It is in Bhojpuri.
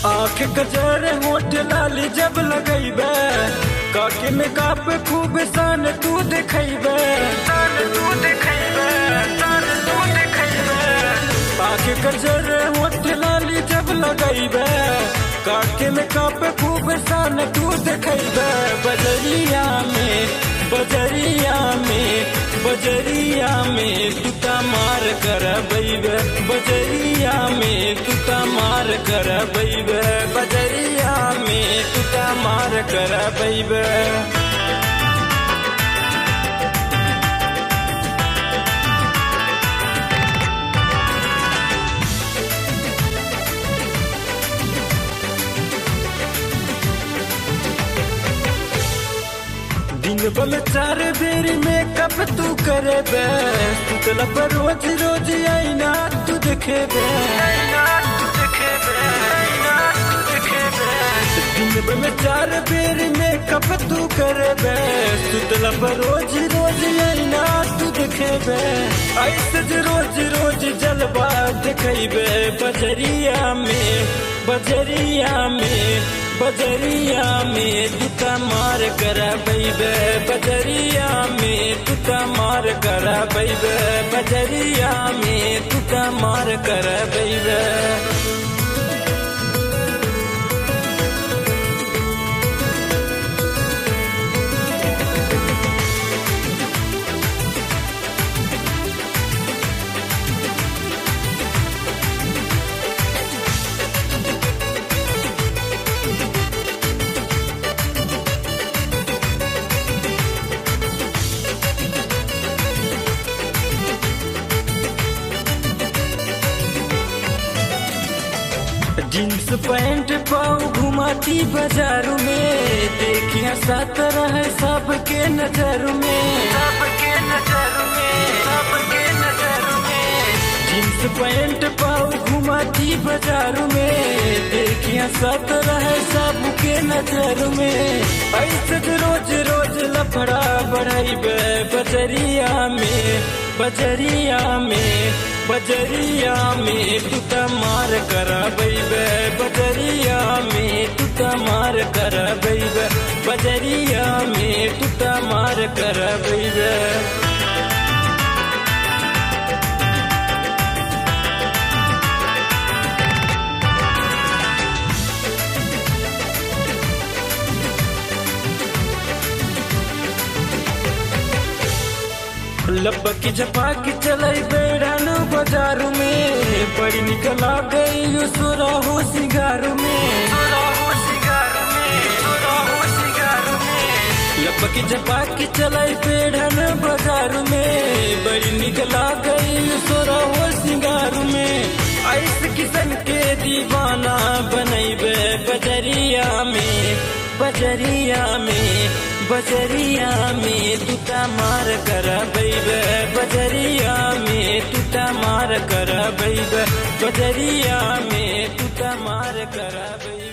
आँख गजर होठ लाली जब लगैबे, काके में काप खूब सान तू देखैबे, सान तू देखैबे, सान तू देखैबे। आँख गजर होठ लाली जब लगैबे, काके में काप खूब सान तू देखैबे। बजरिया में बजरिया में बजरिया में तुता मार कर बैबे, बजरिया में तुता मार कर बैबे, बजरिया में तुता मार कर बैबे। दिन बल 4 बेर मेकअप तू करेबे, सुतला पर रोज रोज आईना तू देखेबे, आईना तू देखेबे, आईना तू देखेबे। दिन बल 4 बेर मेकअप तू करेबे, सुतला पर रोज रोज आईना तू देखेबे। ऐसे रोज रोज जलवा देखेबे, बजरिया में बजरिया में बजरिया में तुता मार कर बैबे, बजरिया में तुता मार कर बैबे, बजरिया में तुता मार कर बैबे। जींस पैंट पाऊ घुमाती बाजारू में, देखिया साथ रहे सबके नजर में, सबके नजर में, सबके नजर में। जींस पैंट पाऊ घुमाती बाजारू में, देखिया साथ रहे सबके नजर में। ऐसे रोज रोज लफड़ा बढ़ाइबे, बजरिया में बजरिया में बजरिया में तुता मार कर बैबे, बजरिया में तुता मार कर बैबे, बजरिया में तुता मार कर बैबे। लपकी झपाकी चलाई बेड़ान बाजारू में, बड़ी निकला गई सुराहो सिगारू में, सुराहो सिगारू में, सुराहो सिगारू में। लपकी झपाकी चलाई बेड़ान बाजारू में, बड़ी निकला गई सुराहो सिगारू में। ऐसे किसन के दीवाना बनैबे, बजरिया में बजरिया में बजरिया में तुता मार कर बैबे, बजरिया में तुता मार कर बैबे, बजरिया में तुता मार कर बैबे।